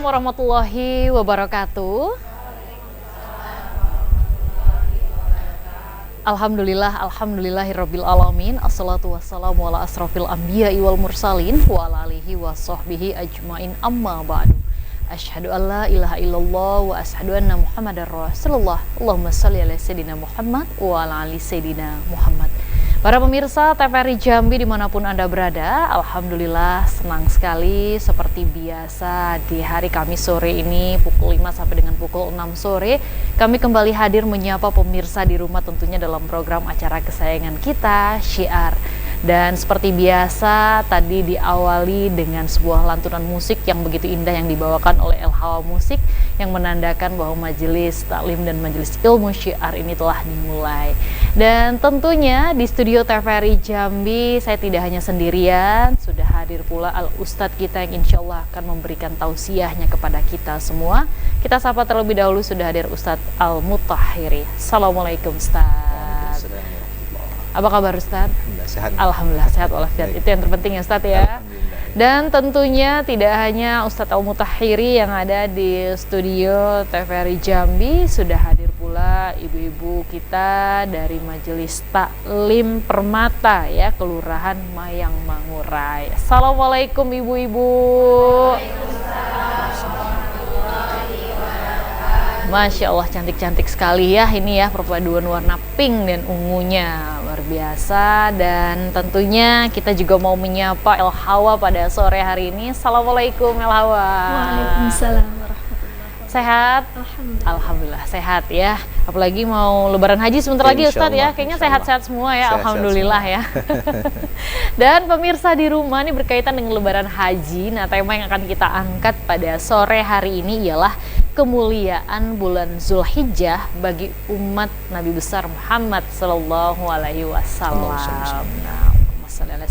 warahmatullahi wabarakatuh. Alhamdulillahirabbil alamin. Assalatu wassalamu ala asrofil anbiya'i wal mursalin wa ala alihi wa sahbihi ajmain, amma ba'du. Asyhadu an la ilaha illallah wa asyhadu anna Muhammadar Rasulullah. Allahumma shalli ala sayyidina Muhammad wa ala ali sayyidina Muhammad. Para pemirsa TVRI Jambi dimanapun Anda berada, alhamdulillah senang sekali seperti biasa di hari Kamis sore ini pukul 5 sampai dengan pukul 6 sore kami kembali hadir menyapa pemirsa di rumah tentunya dalam program acara kesayangan kita, Syiar. Dan seperti biasa tadi diawali dengan sebuah lantunan musik yang begitu indah yang dibawakan oleh El Hawa Musik yang menandakan bahwa majelis taklim dan majelis ilmu Syiar ini telah dimulai. Dan tentunya di studio TVRI Jambi saya tidak hanya sendirian, sudah hadir pula Al-Ustadz kita yang insya Allah akan memberikan tausiahnya kepada kita semua. Kita sapa terlebih dahulu, sudah hadir Ustadz Al-Mutahhiri. Assalamualaikum Ustadz. Apa kabar Ustadz? Sehat. Alhamdulillah sehat walafiat. Itu yang terpenting ya Ustadz ya. Dan tentunya tidak hanya Ustadz Al-Mutahhiri yang ada di studio TVRI Jambi, sudah hadir pula ibu-ibu kita dari Majelis Taklim Permata ya, Kelurahan Mayang Mangurai. Assalamualaikum ibu-ibu. Masya Allah cantik-cantik sekali ya ini ya, perpaduan warna pink dan ungunya luar biasa. Dan tentunya kita juga mau menyapa El Hawa pada sore hari ini. Assalamualaikum El Hawa. Waalaikumsalam warahmatullahi wabarakatuh. Sehat? Alhamdulillah sehat ya. Apalagi mau lebaran haji sebentar lagi Ustadz ya. Kayaknya sehat-sehat semua ya, alhamdulillah ya. Dan pemirsa di rumah ini berkaitan dengan lebaran haji. Nah, tema yang akan kita angkat pada sore hari ini ialah kemuliaan bulan Zulhijjah bagi umat Nabi besar Muhammad sallallahu alaihi wasallam. Nah,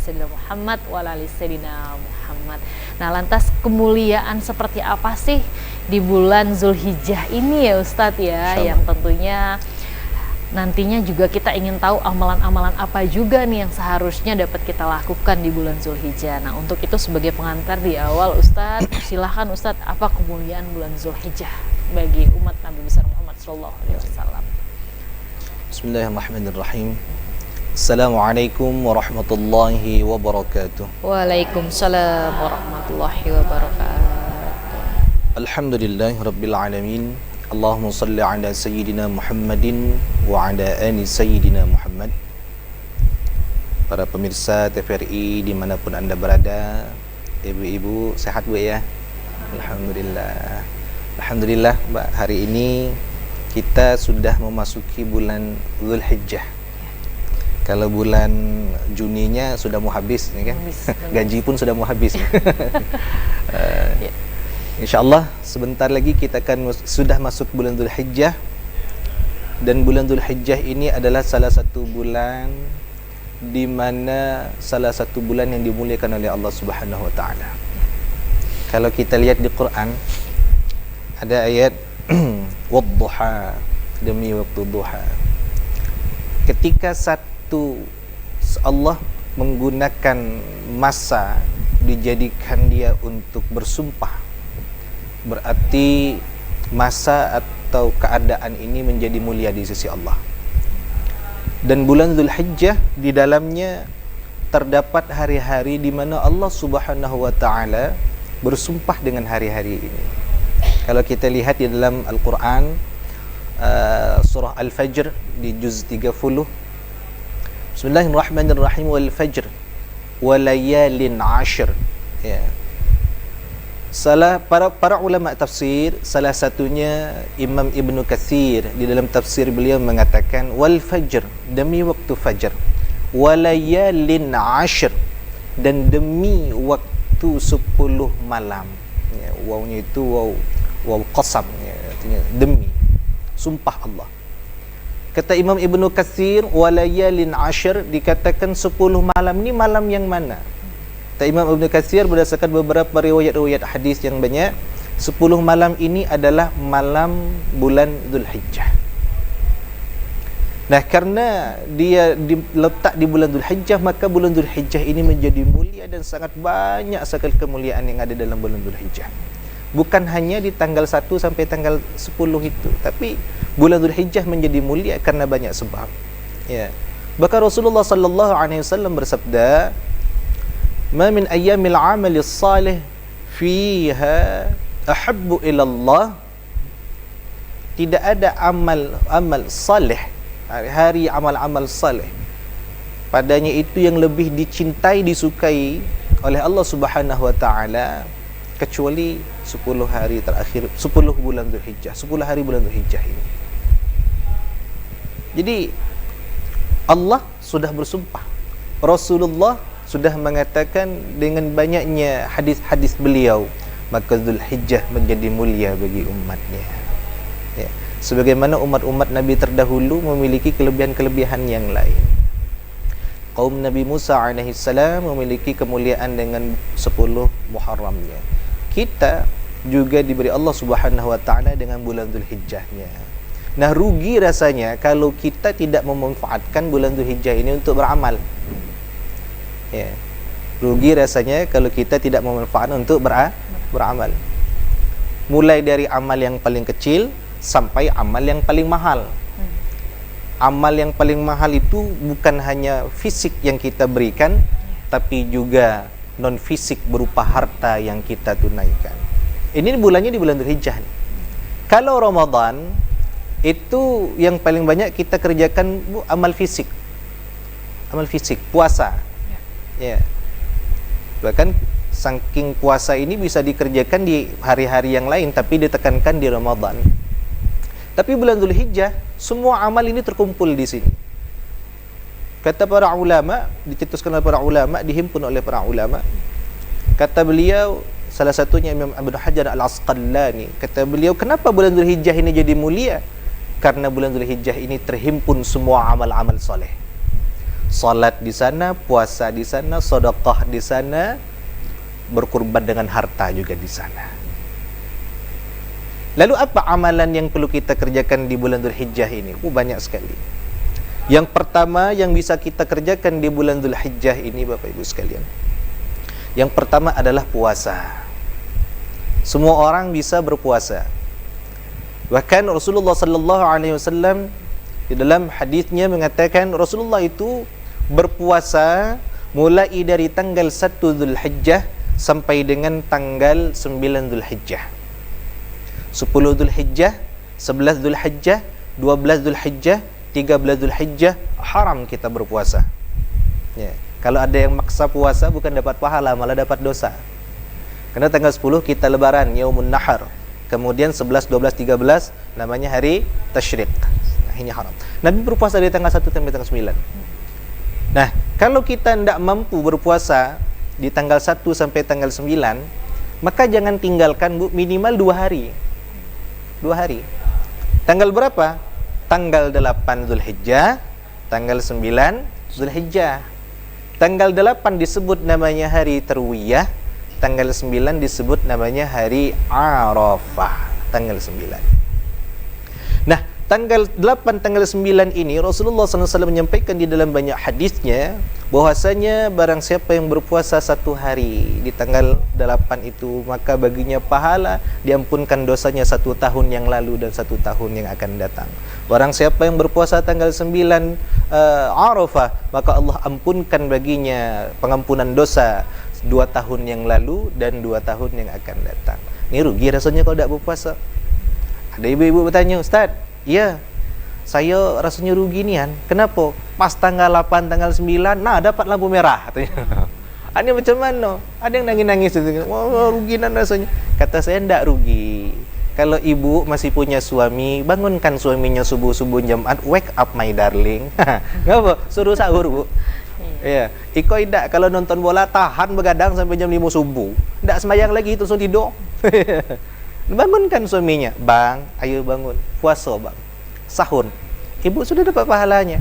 Muhammad wa ala ali sayyidina Muhammad. Nah, lantas kemuliaan seperti apa sih di bulan Zulhijjah ini ya Ustadz ya, yang tentunya nantinya juga kita ingin tahu amalan-amalan apa juga nih yang seharusnya dapat kita lakukan di bulan Zulhijjah. Nah, untuk itu sebagai pengantar di awal Ustadz, silahkan Ustadz, apa kemuliaan bulan Zulhijjah bagi umat Nabi besar Muhammad sallallahu alaihi wasallam. Bismillahirrahmanirrahim. Assalamualaikum warahmatullahi wabarakatuh. Waalaikumsalam warahmatullahi wabarakatuh. Alhamdulillahirabbil alamin. Allahumma salli ala sayyidina Muhammadin wa ala ali sayyidina Muhammad. Para pemirsa TVRI dimanapun Anda berada, ibu-ibu sehat Bu ya? Alhamdulillah. Alhamdulillah Mbak, hari ini kita sudah memasuki bulan Zulhijjah. Kalau bulan Juninya sudah mau habis ya kan? Gaji pun sudah mau habis. InsyaAllah sebentar lagi kita akan sudah masuk bulan Zulhijjah. Dan bulan Zulhijjah ini adalah salah satu bulan di mana salah satu bulan yang dimuliakan oleh Allah Subhanahu wa taala. Kalau kita lihat di Quran ada ayat wadduha, demi waktu duha. Ketika Allah menggunakan masa dijadikan dia untuk bersumpah, berarti masa atau keadaan ini menjadi mulia di sisi Allah. Dan bulan Zulhijjah di dalamnya terdapat hari-hari di mana Allah Subhanahu wa taala bersumpah dengan hari-hari ini. Kalau kita lihat di dalam Al-Qur'an surah Al-Fajr di juz 30, Bismillahirrahmanirrahim, wal fajr wa layalin 'ashr. Ya. Para ulama tafsir, salah satunya Imam Ibnu Katsir di dalam tafsir beliau mengatakan wal fajr, demi waktu fajar, walayalin 'ashr, dan demi waktu 10 malam. Ya, wawnya itu waw qasam ya, artinya demi, sumpah Allah. Kata Imam Ibnu Katsir walayalin 'ashr, dikatakan 10 malam ini malam yang mana? Imam Ibnu Katsir berdasarkan beberapa riwayat-riwayat hadis yang banyak, 10 malam ini adalah malam bulan Zulhijjah. Nah, karena dia diletak di bulan Zulhijjah, maka bulan Zulhijjah ini menjadi mulia dan sangat banyak sekali kemuliaan yang ada dalam bulan Zulhijjah. Bukan hanya di tanggal 1 sampai tanggal 10 itu, tapi bulan Dzulhijjah menjadi mulia karena banyak sebab. Ya. Bahkan Rasulullah sallallahu alaihi wasallam bersabda, "Ma min ayyamil 'amalis salih fiha ahabbu ila Allah." Tidak ada amal salih, hari amal-amal salih padanya itu yang lebih dicintai, disukai oleh Allah Subhanahu wa taala kecuali 10 hari terakhir, 10 bulan Dzulhijjah, 10 hari bulan Dzulhijjah ini. Jadi Allah sudah bersumpah, Rasulullah sudah mengatakan dengan banyaknya hadis-hadis beliau, maka Dzulhijjah menjadi mulia bagi umatnya. Ya. Sebagaimana umat-umat Nabi terdahulu memiliki kelebihan-kelebihan yang lain. Kaum Nabi Musa alaihissalam memiliki kemuliaan dengan 10 Muharramnya. Kita juga diberi Allah Subhanahu wa taala dengan bulan Dzulhijjahnya. Nah, rugi rasanya kalau kita tidak memanfaatkan bulan Dzulhijjah ini untuk beramal. Ya. Rugi rasanya kalau kita tidak memanfaatkan untuk beramal. Mulai dari amal yang paling kecil sampai amal yang paling mahal. Amal yang paling mahal itu bukan hanya fisik yang kita berikan, tapi juga non fisik berupa harta yang kita tunaikan. Ini bulannya di bulan Dzulhijjah. Kalau Ramadan itu yang paling banyak kita kerjakan amal fisik. Amal fisik, puasa. Ya. Bahkan saking puasa ini bisa dikerjakan di hari-hari yang lain, tapi ditekankan di Ramadan. Tapi bulan Dzulhijjah semua amal ini terkumpul di sini. Kata para ulama, dicetuskan oleh para ulama, dihimpun oleh para ulama. Kata beliau, salah satunya Imam Ibnu Hajar Al-Asqalani, kata beliau, kenapa bulan Dzulhijjah ini jadi mulia? Karena bulan Dzulhijjah ini terhimpun semua amal-amal soleh. Salat di sana, puasa di sana, sedekah di sana, berkurban dengan harta juga di sana. Lalu apa amalan yang perlu kita kerjakan di bulan Dzulhijjah ini? Banyak sekali. Yang pertama yang bisa kita kerjakan di bulan Dzulhijjah ini, Bapak Ibu sekalian, yang pertama adalah puasa. Semua orang bisa berpuasa. Bahkan Rasulullah sallallahu alaihi wasallam di dalam hadisnya mengatakan Rasulullah itu berpuasa mulai dari tanggal 1 Dzulhijjah sampai dengan tanggal 9 Dzulhijjah. 10 Dzulhijjah, 11 Dzulhijjah, 12 Dzulhijjah, 13 Dzulhijjah haram kita berpuasa. Ya. Kalau ada yang maksa puasa bukan dapat pahala, malah dapat dosa. Karena tanggal 10 kita lebaran, Yaumun Nahar. Kemudian 11, 12, 13 namanya hari Tasyrik. Nah, ini haram. Nabi berpuasa dari tanggal 1 sampai tanggal 9. Nah, kalau kita tidak mampu berpuasa di tanggal 1 sampai tanggal 9, maka jangan tinggalkan minimal 2 hari. 2 hari. Tanggal berapa? Tanggal 8 Dzulhijjah, tanggal 9 Dzulhijjah. Tanggal 8 disebut namanya hari Tarwiyah, tanggal 9 disebut namanya hari Arafah, tanggal 9. Nah, tanggal 8, tanggal 9 ini Rasulullah SAW menyampaikan di dalam banyak hadisnya bahwasanya barang siapa yang berpuasa 1 hari di tanggal 8 itu, maka baginya pahala diampunkan dosanya 1 tahun yang lalu dan 1 tahun yang akan datang. Barang siapa yang berpuasa tanggal 9 Arafah, maka Allah ampunkan baginya pengampunan dosa 2 tahun yang lalu dan 2 tahun yang akan datang. Ini rugi rasanya kalau tidak berpuasa. Ada ibu-ibu bertanya, Ustaz, ya, saya rasanya rugi nian. Kenapa? Pas tanggal 8, tanggal 9, nah dapat lampu merah katanya. Ini macam mana? Ada yang nangis-nangis. Wah, rugi nan rasanya. Kata saya, enggak rugi. Kalau ibu masih punya suami, bangunkan suaminya subuh-subuh Jumat, wake up my darling. Ngapa? Suruh sahur, Bu. Ya, Iko tidak kalau nonton bola tahan begadang sampai jam 5 subuh. Enggak sembahyang lagi, terus tidur. Bangunkan suaminya, "Bang, ayo bangun. Puasa, Bang. Sahur." Ibu sudah dapat pahalanya.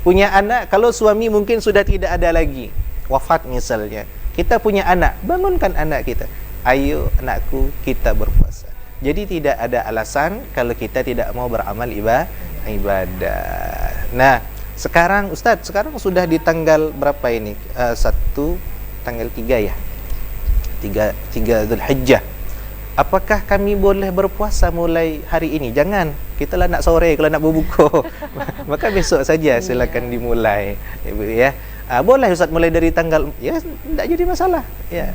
Punya anak, kalau suami mungkin sudah tidak ada lagi, wafat misalnya. Kita punya anak, bangunkan anak kita. "Ayo anakku, kita berpuasa." Jadi tidak ada alasan kalau kita tidak mau beramal ibadah. Nah, sekarang Ustadz, sekarang sudah di tanggal berapa ini? Tanggal 3 ya? 3 Dzulhijjah. apakah kami boleh berpuasa mulai hari ini? Jangan, kita lah nak sore kalau nak berbuka. Maka besok saja silakan dimulai. Ya. Boleh Ustaz mulai dari tanggal, ya tidak jadi masalah. Ya.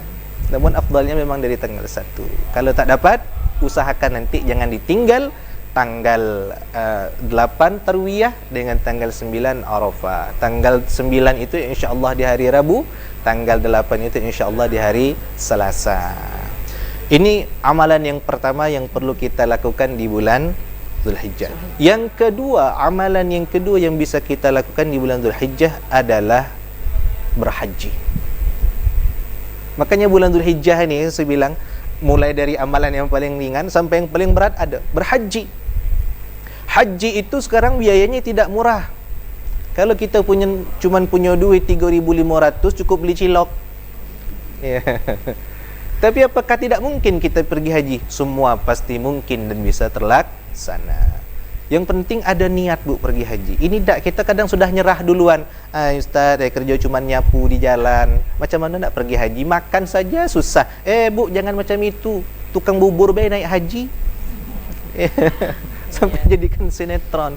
Namun afdalnya memang dari tanggal 1. Kalau tak dapat, usahakan nanti jangan ditinggal tanggal 8 Tarwiyah dengan tanggal 9 Arafah. Tanggal 9 itu insya-Allah di hari Rabu, tanggal 8 itu insya-Allah di hari Selasa. Ini amalan yang pertama yang perlu kita lakukan di bulan Zulhijjah. Yang kedua, amalan yang kedua yang bisa kita lakukan di bulan Zulhijjah adalah berhaji. Makanya bulan Zulhijjah ini saya bilang mulai dari amalan yang paling ringan sampai yang paling berat ada berhaji. Haji itu sekarang biayanya tidak murah. Kalau kita cuman punya duit 3.500 cukup beli cilok. Ya. Tapi apakah tidak mungkin kita pergi haji? Semua pasti mungkin dan bisa terlaksana. Yang penting ada niat Bu pergi haji. Ini tak kita kadang sudah nyerah duluan. Ustaz, saya kerja cuma nyapu di jalan. Macam mana nak pergi haji? Makan saja susah. Bu, jangan macam itu. Tukang bubur bae naik haji. Sampai jadikan sinetron.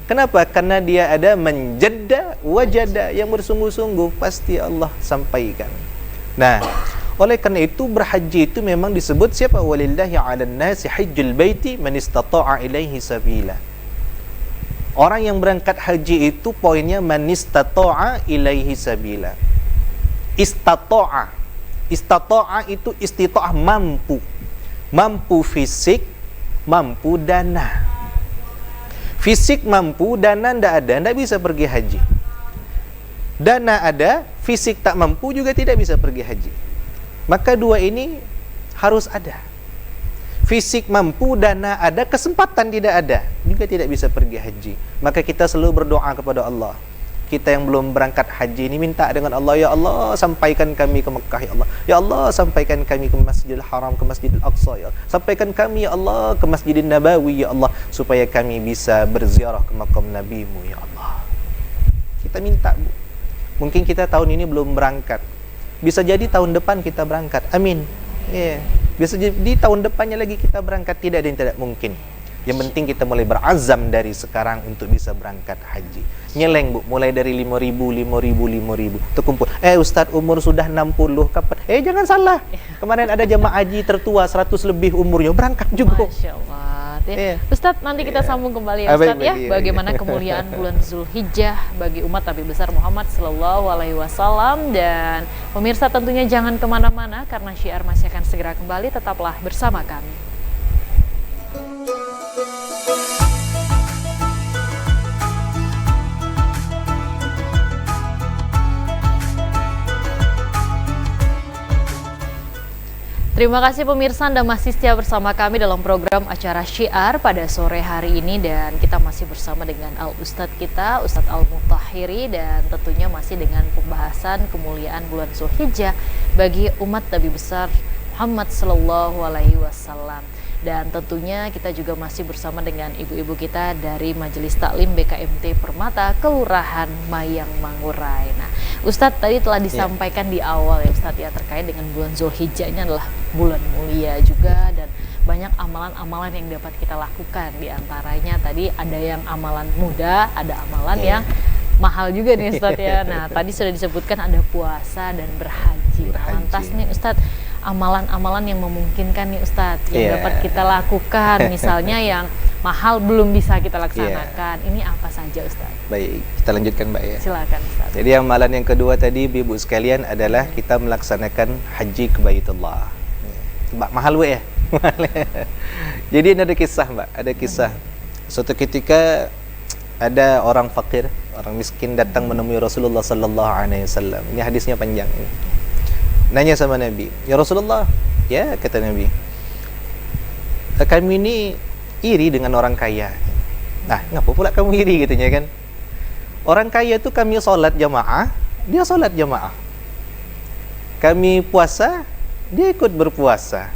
Kenapa? Karena dia ada menjadda wajada yang bersungguh-sungguh, pasti Allah sampaikan. Nah, oleh karena itu berhaji itu memang disebut siapa? Walillahi 'alan nasi hajjul baiti man istata'a ilaihi sabila. Orang yang berangkat haji itu poinnya man istata'a ilaihi sabila. Istata'a. Istata'a itu istita'ah mampu. Mampu fisik, mampu dana. Fisik mampu, dana ndak ada, ndak bisa pergi haji. Dana ada, fisik tak mampu juga tidak bisa pergi haji. Maka dua ini harus ada. Fisik mampu, dana ada, kesempatan tidak ada, juga tidak bisa pergi haji. Maka kita selalu berdoa kepada Allah. Kita yang belum berangkat haji ini minta dengan Allah, ya Allah sampaikan kami ke Mekah ya Allah. Ya Allah sampaikan kami ke Masjidil Haram, ke Masjidil Aqsa ya Allah. Sampaikan kami ya Allah ke Masjidil Nabawi ya Allah, supaya kami bisa berziarah ke makam Nabi-Mu ya Allah. Kita minta Bu. Mungkin kita tahun ini belum berangkat. Bisa jadi tahun depan kita berangkat. Amin. Ya. Yeah. Bisa jadi tahun depannya lagi kita berangkat, tidak ada yang tidak mungkin. Yang penting kita mulai berazam dari sekarang untuk bisa berangkat haji. Nyeleng Bu, mulai dari 5.000 terkumpul. Ustaz umur sudah 60 kapan? Jangan salah. Kemarin ada jemaah haji tertua 100 lebih umurnya berangkat juga. Masya Allah. Ustaz, nanti kita sambung kembali ya Ustaz ya. Bagaimana kemuliaan bulan Zulhijjah bagi umat Nabi besar Muhammad Sallallahu Alaihi Wasallam. Dan pemirsa tentunya jangan kemana-mana karena Syiar masih akan segera kembali. Tetaplah bersama kami. Terima kasih pemirsa, Anda masih setia bersama kami dalam program acara Syiar pada sore hari ini. Dan kita masih bersama dengan Al-Ustadz kita, Ustadz Al-Mutahhiri. Dan tentunya masih dengan pembahasan kemuliaan bulan Zulhijjah bagi umat Nabi besar Muhammad Sallallahu Alaihi Wasallam. Dan tentunya kita juga masih bersama dengan ibu-ibu kita dari Majelis Taklim BKMT Permata, Kelurahan Mayang Manggurai. Nah, Ustadz tadi telah disampaikan di awal ya Ustadz ya, terkait dengan bulan Zulhijjah ini adalah bulan mulia juga, dan banyak amalan-amalan yang dapat kita lakukan. Di antaranya tadi ada yang amalan mudah, ada amalan yang mahal juga nih Ustadz ya. Nah, tadi sudah disebutkan ada puasa dan berhaji. Nah, lantas nih Ustadz, amalan-amalan yang memungkinkan nih Ustadz yang dapat kita lakukan, misalnya yang mahal belum bisa kita laksanakan, ini apa saja Ustadz? Baik, kita lanjutkan Mbak ya. Silakan Ustadz. Jadi amalan yang kedua tadi ibu sekalian adalah kita melaksanakan haji ke Baitullah. Mbak mahal ya. Jadi ada kisah Mbak, ada kisah. Suatu ketika ada orang fakir, orang miskin datang menemui Rasulullah sallallahu alaihi wasallam. Ini hadisnya panjang ini. Nanya sama Nabi, ya Rasulullah, ya kata Nabi, kami ini iri dengan orang kaya. Nah, ngapa pula kamu iri katanya kan? Orang kaya itu kami sholat jamaah, dia sholat jamaah. Kami puasa, dia ikut berpuasa.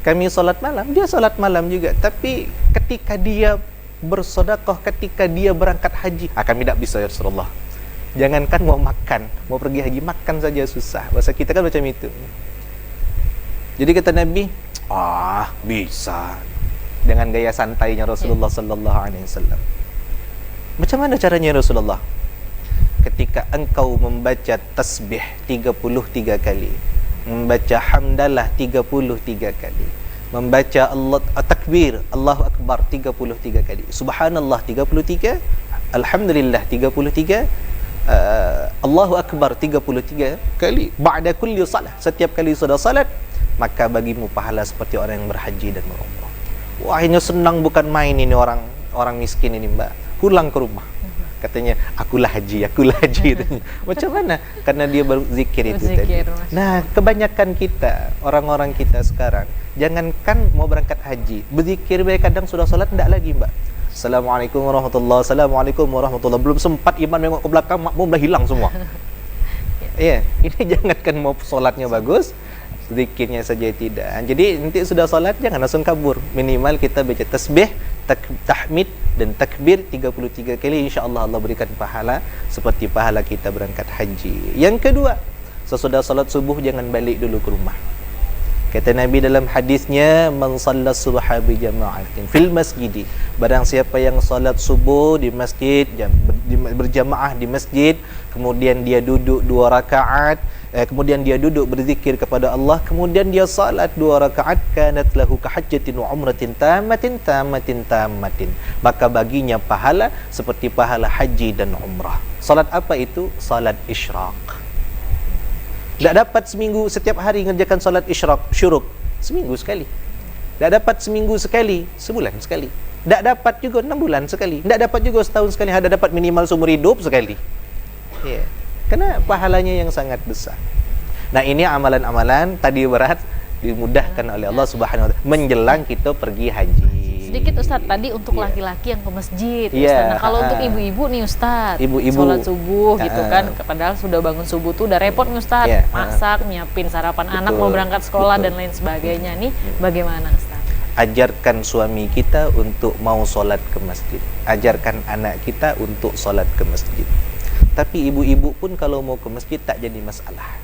Kami sholat malam, dia sholat malam juga. Tapi ketika dia bersedekah, ketika dia berangkat haji, kami tidak bisa ya Rasulullah. Jangankan mau makan, mau pergi haji, makan saja susah. Bahasa kita kan macam itu. Jadi kata Nabi, Bisa. Dengan gaya santainya Rasulullah sallallahu alaihi wasallam. Macam mana caranya Rasulullah? Ketika engkau membaca tasbih 33 kali, membaca hamdalah 33 kali, membaca Allah takbir, Allahu akbar 33 kali, subhanallah 33, alhamdulillah 33, Allahu akbar 33 kali ba'da kulli salat, setiap kali sudah salat, maka bagimu pahala seperti orang yang berhaji dan berumrah. Wah, ini senang bukan main ini orang miskin ini, Mbak. Pulang ke rumah, katanya akulah haji. Katanya. Macam mana? Karena dia berzikir itu tadi. Nah, kebanyakan kita, orang-orang kita sekarang, jangankan mau berangkat haji, berzikir baik kadang sudah salat tidak lagi, Mbak. Assalamualaikum warahmatullahi wabarakatuh. Assalamualaikum warahmatullahi. Belum sempat iman nengok ke belakang, makmum dah hilang semua. Ya, ini jangankan mau salatnya bagus, zikirnya saja tidak. Jadi nanti sudah salat jangan langsung kabur. Minimal kita baca tasbih, tahmid dan takbir 33 kali, insya-Allah Allah berikan pahala seperti pahala kita berangkat haji. Yang kedua, sesudah salat subuh jangan balik dulu ke rumah. Kata Nabi dalam hadisnya, man shalla subha bi jama'atin fil masjid. Barang siapa yang salat subuh di masjid, berjamaah di masjid, kemudian dia duduk 2 rakaat, kemudian dia duduk berzikir kepada Allah, kemudian dia salat 2 rakaat, kanat lahu kahajjatin wa umratin tamatin. Maka baginya pahala seperti pahala haji dan umrah. Salat apa itu? Salat isyraq. Tak dapat seminggu setiap hari mengerjakan salat isyraq, syuruk, seminggu sekali. Tak dapat seminggu sekali, sebulan sekali. Tak dapat juga 6 bulan sekali. Tak dapat juga setahun sekali. Ada dapat minimal seumur hidup sekali. Ya. Karena pahalanya yang sangat besar. Nah, ini amalan-amalan tadi berat dimudahkan oleh Allah Subhanahu wa taala menjelang kita pergi haji. Sedikit Ustaz, tadi untuk laki-laki yang ke masjid, Ustaz. Nah, kalau untuk ibu-ibu nih Ustaz, sholat subuh gitu kan, padahal sudah bangun subuh tuh udah repot nih Ustaz, masak, nyiapin sarapan anak mau berangkat sekolah dan lain sebagainya nih, bagaimana Ustaz? Ajarkan suami kita untuk mau sholat ke masjid. Ajarkan anak kita untuk sholat ke masjid. Tapi ibu-ibu pun kalau mau ke masjid tak jadi masalah.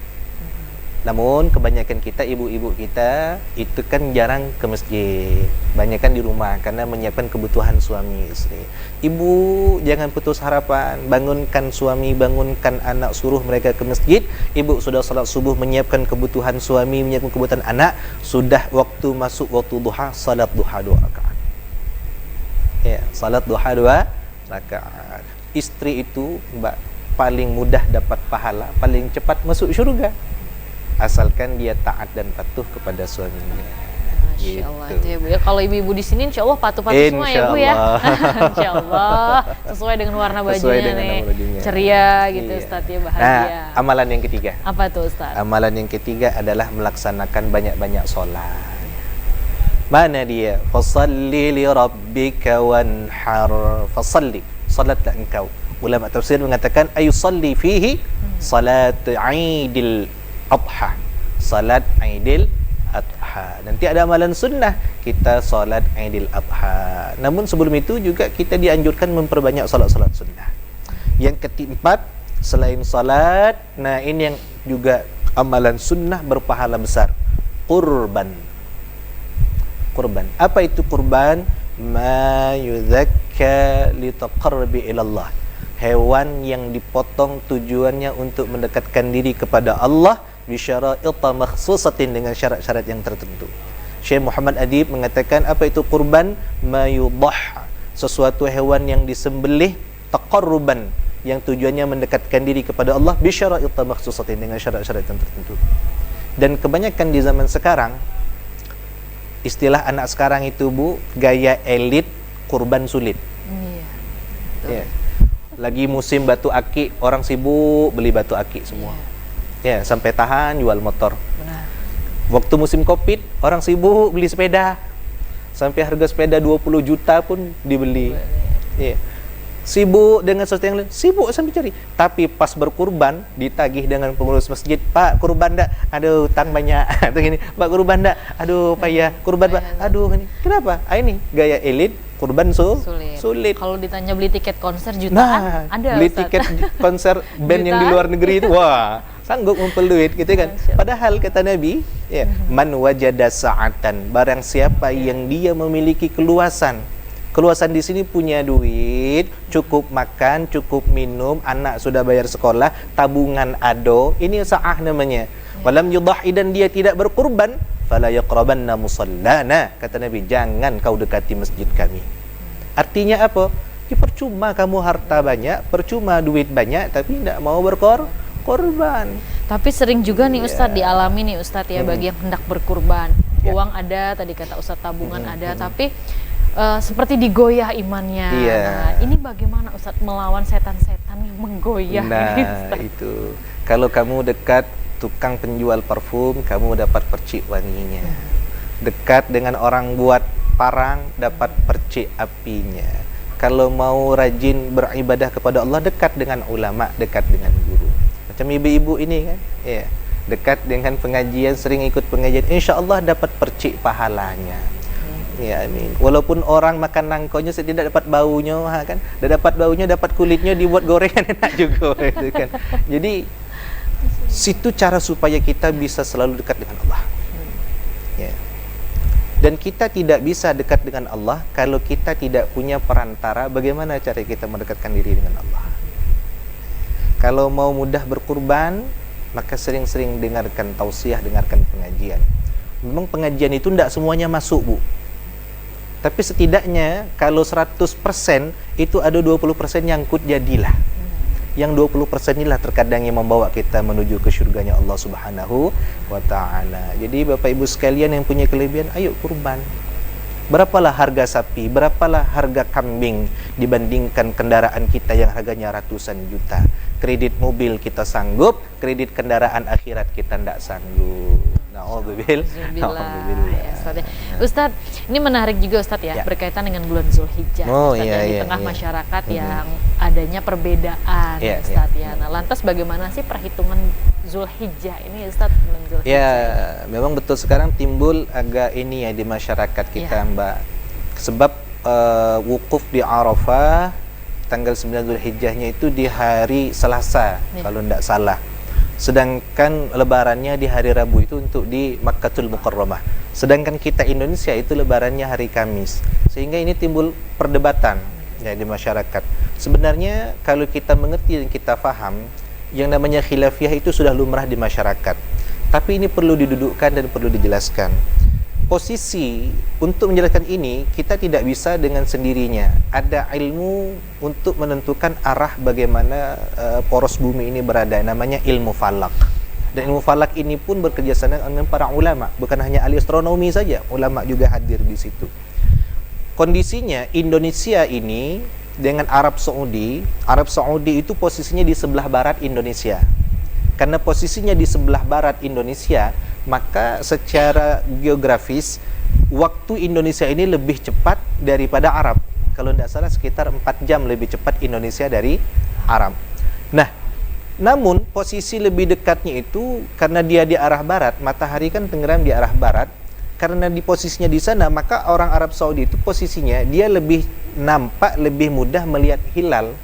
Namun kebanyakan kita, ibu-ibu kita itu kan jarang ke masjid, banyakkan di rumah karena menyiapkan kebutuhan suami istri. Ibu jangan putus harapan, bangunkan suami, bangunkan anak, suruh mereka ke masjid. Ibu sudah salat subuh, menyiapkan kebutuhan suami, menyiapkan kebutuhan anak, sudah waktu masuk waktu duha, salat duha 2 rakaat. Ya, salat duha 2 rakaat. Istri itu, Mbak, paling mudah dapat pahala, paling cepat masuk syurga. Asalkan dia taat dan patuh kepada suaminya. Masya Allah, itu ya Bu ya. Kalau ibu-ibu di sini insya Allah patuh-patuh semua ya Bu ya. Insya Allah sesuai dengan warna bajunya nih, ceria gitu Ustaz ya, bahagia. Nah, amalan yang ketiga. Apa tuh Ustaz? Amalan yang ketiga adalah melaksanakan banyak-banyak sholat. Mana dia? Fasalli li rabbika wanhar. Fasalli, salatlah engkau. Ulama tafsir mengatakan ayusalli fihi salat Aidil Adha, salat Aidil Adha. Nanti ada amalan sunnah kita salat Aidil Adha. Namun sebelum itu juga kita dianjurkan memperbanyak salat-salat sunnah. Yang keempat, selain salat, nah ini yang juga amalan sunnah berpahala besar, kurban. Kurban. Apa itu kurban? Ma yuzakka litaqarrubi ilallah. Hewan yang dipotong tujuannya untuk mendekatkan diri kepada Allah bisyara'ita makhsusatin, dengan syarat-syarat yang tertentu. Syekh Muhammad Adib mengatakan apa itu kurban? Ma yudah, sesuatu hewan yang disembelih taqarruban, yang tujuannya mendekatkan diri kepada Allah bisyara'ita makhsusatin, dengan syarat-syarat yang tertentu. Dan kebanyakan di zaman sekarang, istilah anak sekarang itu Bu, gaya elit kurban sulit. Iya. Lagi musim batu akik, orang sibuk beli batu akik semua. Ya, sampai tahan jual motor. Benar. Waktu musim Covid, orang sibuk beli sepeda. Sampai harga sepeda 20 juta pun dibeli. Ya. Sibuk dengan sesuatu yang lain, sibuk sampai cari. Tapi pas berkurban, ditagih dengan pengurus masjid, Pak, kurban dak? Aduh, hutang banyak. Atau gini, Pak, kurban dak? Aduh, payah. Kurban, Pak. Aduh, ini. Kenapa? Ini gaya elit, kurban sulit. Kalau ditanya beli tiket konser jutaan, ada beli Ustaz. Tiket konser band yang di luar negeri itu, wah, sanggup ngumpul duit gitu kan. Masya Allah. Padahal kata Nabi, ya, man wajada sa'atan, barang siapa yang dia memiliki keluasan. Keluasan di sini punya duit, cukup makan, cukup minum, anak sudah bayar sekolah, tabungan ado, ini sa'ah namanya. Walam yudahi, dan dia tidak berkurban, fala yaqrabanna musallana, kata Nabi, jangan kau dekati masjid kami. Artinya apa? Ya percuma kamu harta banyak, percuma duit banyak, tapi tidak mau berkorban. Tapi sering juga nih Ustadz dialami nih Ustadz ya, bagi yang hendak berkurban. Uang ada, tadi kata Ustadz, tabungan ada, tapi seperti digoyah imannya. Nah, ini bagaimana Ustadz melawan setan-setan yang menggoyah ini, Nah, itu. Kalau kamu dekat tukang penjual parfum, kamu dapat percik wanginya. Dekat dengan orang buat parang, dapat percik apinya. Kalau mau rajin beribadah kepada Allah, dekat dengan ulama, dekat dengan guru. Macam ibu-ibu ini kan, ya, dekat dengan pengajian, sering ikut pengajian, insya Allah dapat percik pahalanya. Ya, amin. Walaupun orang makan nangkonya tidak dapat baunya, kan? Dah dapat baunya, dapat kulitnya, dibuat gorengan enak juga, gitu kan. Jadi situ cara supaya kita bisa selalu dekat dengan Allah. Ya. Dan kita tidak bisa dekat dengan Allah kalau kita tidak punya perantara. Bagaimana cara kita mendekatkan diri dengan Allah? Kalau mau mudah berkurban, maka sering-sering dengarkan tausiah, dengarkan pengajian. Memang pengajian itu tidak semuanya masuk, Bu. Tapi setidaknya kalau 100% itu ada 20% nyangkut jadilah. Yang 20% inilah terkadang yang membawa kita menuju ke syurganya Allah Subhanahu wa ta'ala. Jadi Bapak Ibu sekalian yang punya kelebihan, ayo kurban. Berapalah harga sapi, berapalah harga kambing dibandingkan kendaraan kita yang harganya ratusan juta. Kredit mobil kita sanggup, kredit kendaraan akhirat kita tidak sanggup. Na'udzubillah. Ya, Ustadz, ini menarik juga Ustadz ya, berkaitan dengan bulan Zulhijjah. Di tengah masyarakat yang adanya perbedaan, Ustadz ya. Nah, lantas bagaimana sih perhitungan Zulhijjah ini, Ustadz? Ya, memang betul sekarang timbul agak ini ya di masyarakat kita, Mbak. Sebab wukuf di Arafah tanggal 9 Zulhijjahnya itu di hari Selasa, kalau tidak salah. Sedangkan lebarannya di hari Rabu itu untuk di Makkatul Mukarramah. Sedangkan kita Indonesia itu lebarannya hari Kamis. Sehingga ini timbul perdebatan ya di masyarakat. Sebenarnya kalau kita mengerti dan kita faham, yang namanya khilafiyah itu sudah lumrah di masyarakat. Tapi ini perlu didudukkan dan perlu dijelaskan. Posisi untuk menjelaskan ini, kita tidak bisa dengan sendirinya. Ada ilmu untuk menentukan arah bagaimana poros bumi ini berada, namanya ilmu falak. Dan ilmu falak ini pun bekerjasama dengan para ulama, bukan hanya ahli astronomi saja, ulama juga hadir di situ. Kondisinya Indonesia ini dengan Arab Saudi itu posisinya di sebelah barat Indonesia. Karena posisinya di sebelah barat Indonesia, maka secara geografis waktu Indonesia ini lebih cepat daripada Arab. Kalau tidak salah sekitar 4 jam lebih cepat Indonesia dari Arab. Nah, namun posisi lebih dekatnya itu karena dia di arah barat, matahari kan tenggelam di arah barat. Karena di posisinya di sana, maka orang Arab Saudi itu posisinya dia lebih nampak, lebih mudah melihat hilal.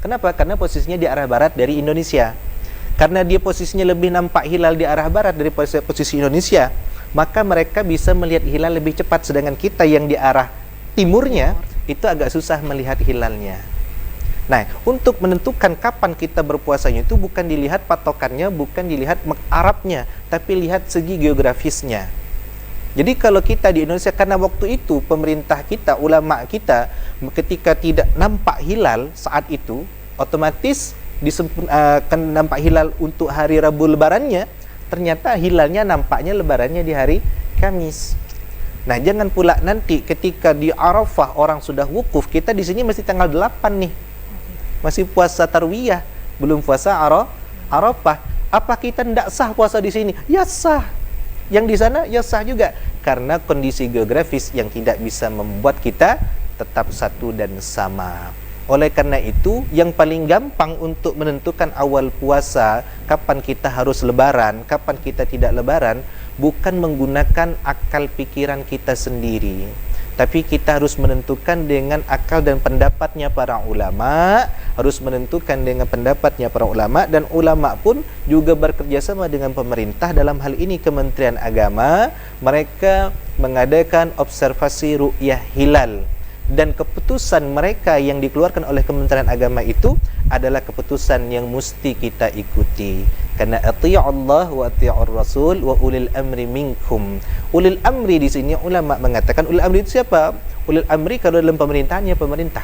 Kenapa? Karena posisinya di arah barat dari Indonesia. Karena dia posisinya lebih nampak hilal di arah barat dari posisi Indonesia, maka mereka bisa melihat hilal lebih cepat. Sedangkan kita yang di arah timurnya itu agak susah melihat hilalnya. Nah, untuk menentukan kapan kita berpuasanya itu bukan dilihat patokannya, bukan dilihat Arabnya, tapi lihat segi geografisnya. Jadi kalau kita di Indonesia, karena waktu itu pemerintah kita, ulama kita, ketika tidak nampak hilal saat itu, otomatis akan nampak hilal untuk hari Rabu lebarannya, ternyata hilalnya nampaknya lebarannya di hari Kamis. Nah, jangan pula nanti ketika di Arafah orang sudah wukuf, kita di sini masih tanggal 8 nih. Masih puasa tarwiyah, belum puasa Arafah. Apa kita tidak sah puasa di sini? Ya sah. Yang di sana ya sah juga, karena kondisi geografis yang tidak bisa membuat kita tetap satu dan sama. Oleh karena itu, yang paling gampang untuk menentukan awal puasa, kapan kita harus lebaran, kapan kita tidak lebaran, bukan menggunakan akal pikiran kita sendiri, tapi kita harus menentukan dengan akal dan pendapatnya para ulama, harus menentukan dengan pendapatnya para ulama, dan ulama pun juga bekerjasama dengan pemerintah. Dalam hal ini Kementerian Agama, mereka mengadakan observasi ru'yah hilal, dan keputusan mereka yang dikeluarkan oleh Kementerian Agama itu adalah keputusan yang mesti kita ikuti. Karena ati'allah wa ati'ur rasul wa ulil amri minkum. Ulil amri di sini ulama mengatakan, ulil amri itu siapa? Ulil amri kalau dalam pemerintahannya pemerintah.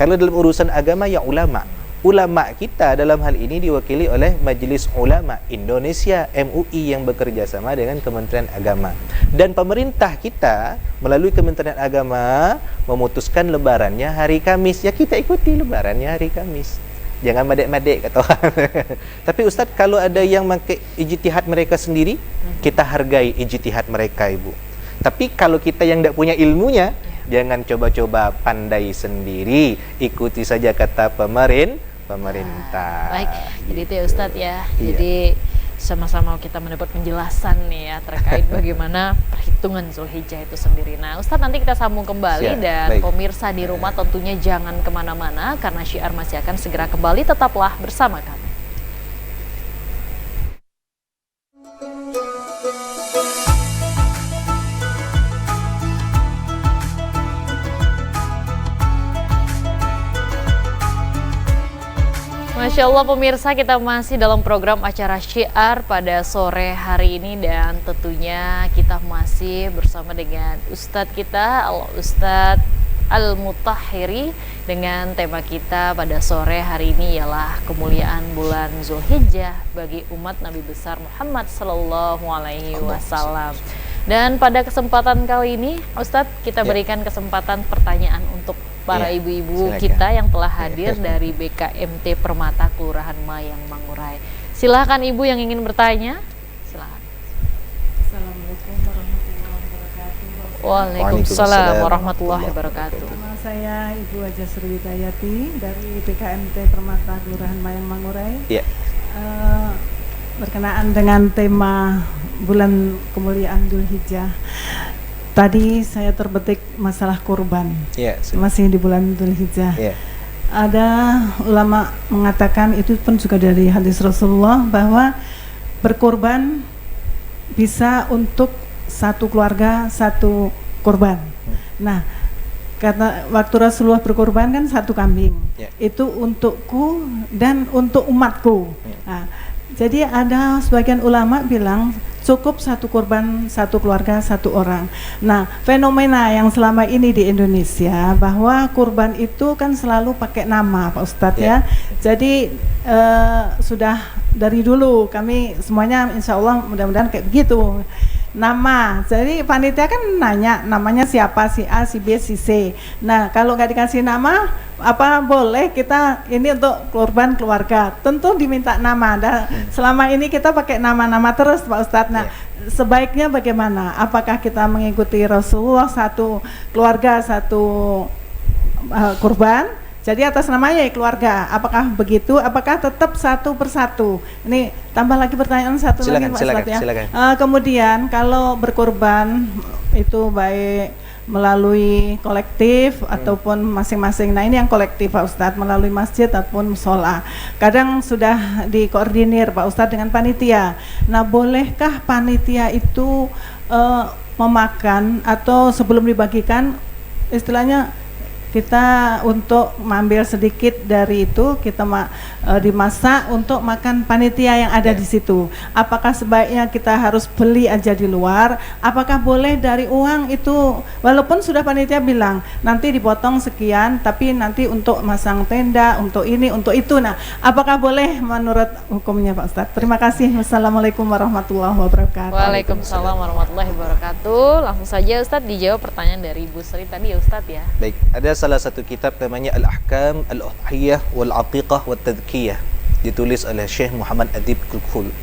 Kalau dalam urusan agama ya ulama. Ulama kita dalam hal ini diwakili oleh Majelis Ulama Indonesia MUI yang bekerja sama dengan Kementerian Agama. Dan pemerintah kita melalui Kementerian Agama memutuskan lebarannya hari Kamis. Ya kita ikuti lebarannya hari Kamis. Jangan madek-madek kata orang. Tapi Ustaz, kalau ada yang pakai ijtihad mereka sendiri, kita hargai ijtihad mereka, Ibu. Tapi kalau kita yang tidak punya ilmunya, jangan coba-coba pandai sendiri, ikuti saja kata pemerintah. Baik, jadi itu ya Ustadz ya. Iya. Jadi sama-sama kita mendapat penjelasan nih ya terkait bagaimana perhitungan Zulhijjah itu sendiri. Nah Ustadz, nanti kita sambung kembali. Siap, dan baik. pemirsa di rumah tentunya jangan kemana-mana karena Syiar masih akan segera kembali. Tetaplah bersama kami. Masya Allah pemirsa, kita masih dalam program acara Syiar pada sore hari ini, dan tentunya kita masih bersama dengan Ustadz kita, Ustadz Al-Mutahhiri, dengan tema kita pada sore hari ini ialah kemuliaan bulan Zulhijjah bagi umat Nabi besar Muhammad Sallallahu Alaihi Wasallam. Dan pada kesempatan kali ini Ustadz, kita berikan kesempatan pertanyaan untuk para ibu-ibu kita yang telah hadir dari BKMT Permata Kelurahan Mayang Mangurai. Silakan ibu yang ingin bertanya. Silakan. Assalamualaikum warahmatullahi wabarakatuh. Waalaikumsalam warahmatullahi wabarakatuh. Nama saya Ibu Haja Sri Hidayati dari BKMT Permata Kelurahan Mayang Mangurai. Iya. Berkenaan dengan tema bulan kemuliaan Dzulhijjah. Tadi saya terbetik masalah kurban. Iya. Masih di bulan Dzulhijjah. Iya. Ada ulama mengatakan, itu pun juga dari hadis Rasulullah, bahwa berkurban bisa untuk satu keluarga satu kurban. Nah, karena waktu Rasulullah berkurban kan satu kambing, itu untukku dan untuk umatku. Nah, jadi ada sebagian ulama bilang cukup satu kurban satu keluarga satu orang. Nah, fenomena yang selama ini di Indonesia bahwa kurban itu kan selalu pakai nama, Pak Ustadz ya. Jadi sudah dari dulu kami semuanya insya Allah mudah-mudahan kayak begitu. Nama, jadi panitia kan nanya namanya siapa, si A, si B, si C. Nah, kalau nggak dikasih nama, apa boleh kita ini untuk kurban keluarga? Tentu diminta nama. Dan selama ini kita pakai nama-nama terus, Pak Ustadz. Nah, sebaiknya bagaimana? Apakah kita mengikuti Rasulullah, satu keluarga satu kurban? Jadi atas namanya keluarga, apakah begitu? Apakah tetap satu persatu? Ini tambah lagi pertanyaan satu lagi, Pak Ustadz ya. Kemudian kalau berkurban itu baik melalui kolektif ataupun masing-masing. Nah, ini yang kolektif Pak Ustadz, melalui masjid ataupun musola. Kadang sudah dikoordinir Pak Ustadz dengan panitia. Nah, bolehkah panitia itu memakan atau sebelum dibagikan istilahnya kita untuk mengambil sedikit dari itu, kita dimasak untuk makan panitia yang ada di situ. Apakah sebaiknya kita harus beli aja di luar? Apakah boleh dari uang itu, walaupun sudah panitia bilang nanti dipotong sekian, tapi nanti untuk masang tenda, untuk ini, untuk itu. Nah, apakah boleh menurut hukumnya Pak Ustadz? Terima kasih. Wassalamualaikum warahmatullahi wabarakatuh. Waalaikumsalam warahmatullahi wabarakatuh. Langsung saja Ustadz dijawab pertanyaan dari Ibu Sri tadi ya Ustadz ya. Baik, ada salah satu kitab namanya Al-Ahkam Al-Udhiyah Wal-Aqiqah Wat-Tadhkiyah, ditulis oleh Syekh Muhammad Adib Kulkul.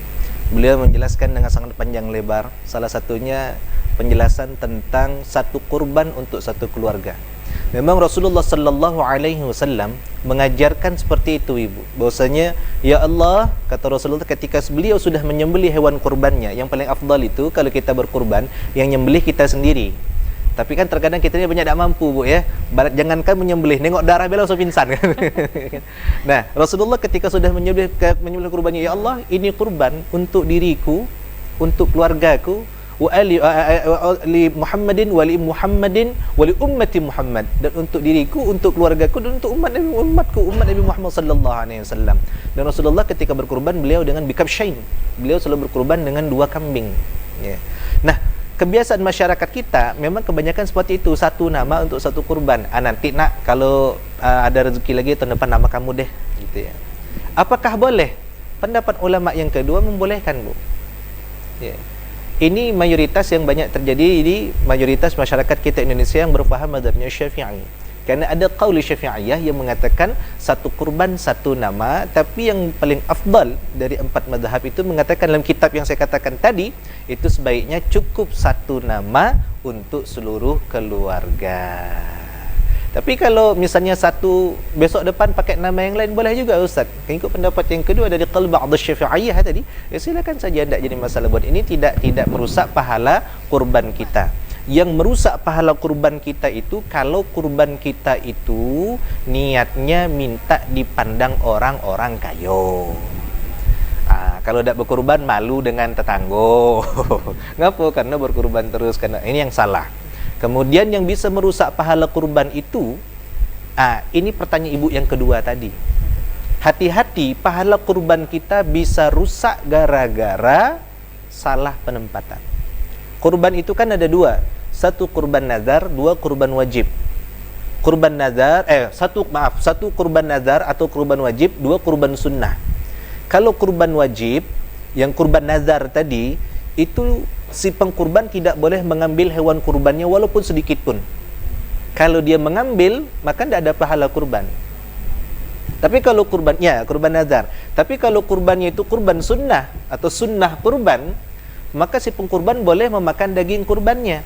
Beliau menjelaskan dengan sangat panjang lebar, salah satunya penjelasan tentang satu kurban untuk satu keluarga. Memang Rasulullah sallallahu alaihi wasallam mengajarkan seperti itu, Ibu. Bahwasanya ya Allah, kata Rasulullah, ketika beliau sudah menyembelih hewan kurbannya, yang paling afdal itu kalau kita berkurban yang nyembelih kita sendiri. Tapi kan terkadang kita ni banyak tak mampu, Bu, ya. Jangankan menyembelih, nengok darah bela langsung pingsan kan. Nah, Rasulullah ketika sudah menyembelih kurbannya, ya Allah, ini kurban untuk diriku, untuk keluargaku, wa ali Muhammadin wa li Muhammadin wa li ummati Muhammad, dan untuk diriku, untuk keluargaku, dan untuk umat Nabi Muhammad sallallahu alaihi wasallam. Dan Rasulullah ketika berkurban, beliau dengan bikabsyain, beliau selalu berkurban dengan 2 kambing, ya. Nah, kebiasaan masyarakat kita memang kebanyakan seperti itu, satu nama untuk satu kurban. Nanti nak, kalau ada rezeki lagi tahun depan nama kamu deh, gitu ya. Apakah boleh? Pendapat ulama yang kedua membolehkan, Bu, ya. Ini mayoritas yang banyak terjadi di mayoritas masyarakat kita Indonesia yang berfaham mazhabnya Syafi'i. Karena ada qauli Syafi'iyah yang mengatakan satu kurban satu nama, tapi yang paling afdal dari 4 mazhab itu mengatakan dalam kitab yang saya katakan tadi, itu sebaiknya cukup satu nama untuk seluruh keluarga. Tapi kalau misalnya satu, besok depan pakai nama yang lain, boleh juga, Ustaz. Ikut pendapat yang kedua dari qaul ba'd Syafi'iyah tadi, ya silakan saja, tidak jadi masalah. Buat ini tidak merusak pahala kurban kita. Yang merusak pahala kurban kita itu kalau kurban kita itu niatnya minta dipandang orang-orang kayo. Kalau tidak berkurban malu dengan tetanggo. Ngapa? Karena berkurban terus, karena ini yang salah. Kemudian yang bisa merusak pahala kurban itu, ini pertanyaan ibu yang kedua tadi. Hati-hati, pahala kurban kita bisa rusak gara-gara salah penempatan. Kurban itu kan ada 2, satu kurban nazar, 2 kurban wajib. Kurban nazar, satu kurban nazar atau kurban wajib, 2 kurban sunnah. Kalau kurban wajib, yang kurban nazar tadi, itu si pengkurban tidak boleh mengambil hewan kurbannya walaupun sedikit pun. Kalau dia mengambil, maka tidak ada pahala kurban. Tapi kalau kurbannya, kurban nazar. Tapi kalau kurbannya itu kurban sunnah atau sunnah kurban, maka si pengkurban boleh memakan daging kurbannya.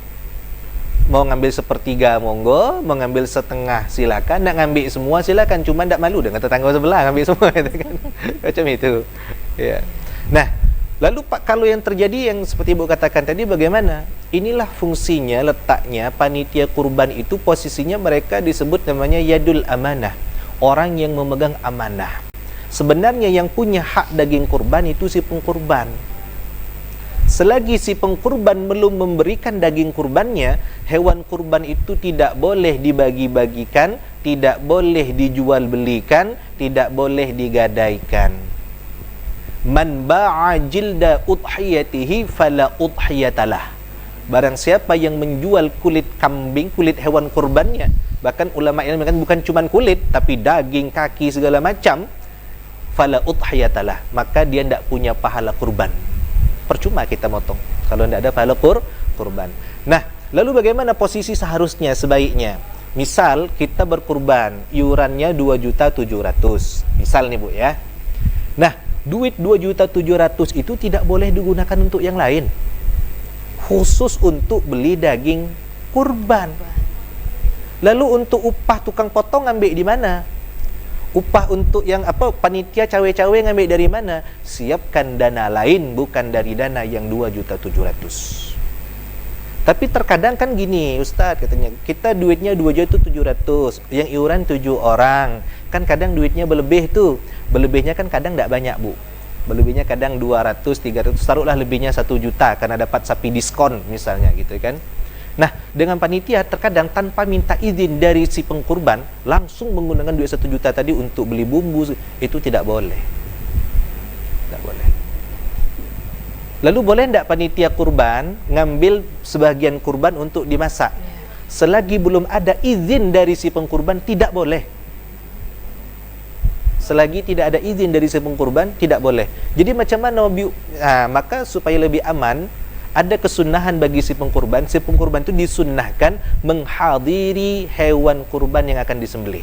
Mau ngambil sepertiga monggo, mau ngambil setengah silakan, nak ngambil semua silakan, cuma tidak malu dengan tetangga sebelah ngambil semua, kan? Macam itu. Ya. Nah, lalu Pak, kalau yang terjadi yang seperti Ibu katakan tadi bagaimana? Inilah fungsinya, letaknya panitia kurban itu, posisinya mereka disebut namanya yadul amanah, orang yang memegang amanah. Sebenarnya yang punya hak daging kurban itu si pengkurban. Selagi si pengkurban belum memberikan daging kurbannya, hewan kurban itu tidak boleh dibagi-bagikan, tidak boleh dijual belikan, tidak boleh digadaikan. Man ba'a jilda udhiyatihi fala udhiyatalah. Barang siapa yang menjual kulit kambing, kulit hewan kurbannya, bahkan ulama yang mengatakan bukan cuma kulit, tapi daging, kaki, segala macam, fala udhiyatalah, maka dia tidak punya pahala kurban. Percuma kita motong kalau tidak ada pahala kurban. Nah, lalu bagaimana posisi seharusnya, sebaiknya? Misal kita berkurban, iurannya 2.700.000. Misal nih, Bu, ya. Nah, duit 2.700.000 itu tidak boleh digunakan untuk yang lain, khusus untuk beli daging kurban. Lalu untuk upah tukang potong ngambil di mana? Upah untuk yang panitia cawe-cawe ngambil dari mana? Siapkan dana lain, bukan dari dana yang 2.700.000. Tapi terkadang kan gini, Ustaz, katanya kita duitnya 2.700.000, yang iuran 7 orang, kan kadang duitnya berlebih tuh. Berlebihnya kan kadang tidak banyak, Bu. Berlebihnya kadang 200, 300, taruhlah lebihnya 1 juta karena dapat sapi diskon misalnya, gitu kan. Nah, dengan panitia terkadang tanpa minta izin dari si pengkurban langsung menggunakan duit 1 juta tadi untuk beli bumbu, itu tidak boleh. Tidak boleh. Lalu boleh tidak panitia kurban ngambil sebagian kurban untuk dimasak? Selagi belum ada izin dari si pengkurban, tidak boleh. Selagi tidak ada izin dari si pengkurban, tidak boleh. Jadi macam mana? Maka supaya lebih aman, ada kesunahan bagi si pengkurban itu disunnahkan menghadiri hewan kurban yang akan disembelih.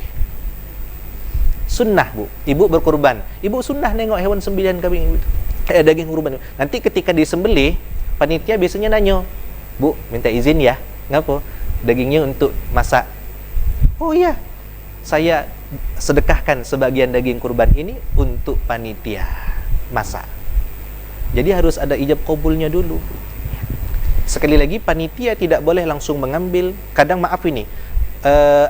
Sunnah, Bu. Ibu berkurban, ibu sunnah nengok hewan sembilan kambing itu, daging kurban. Nanti ketika disembelih, panitia biasanya nanya, Bu, minta izin ya. Ngapa? Dagingnya untuk masak. Oh iya, saya sedekahkan sebagian daging kurban ini untuk panitia masak. Jadi harus ada ijab qabulnya dulu. Sekali lagi, panitia tidak boleh langsung mengambil. Kadang maaf ini,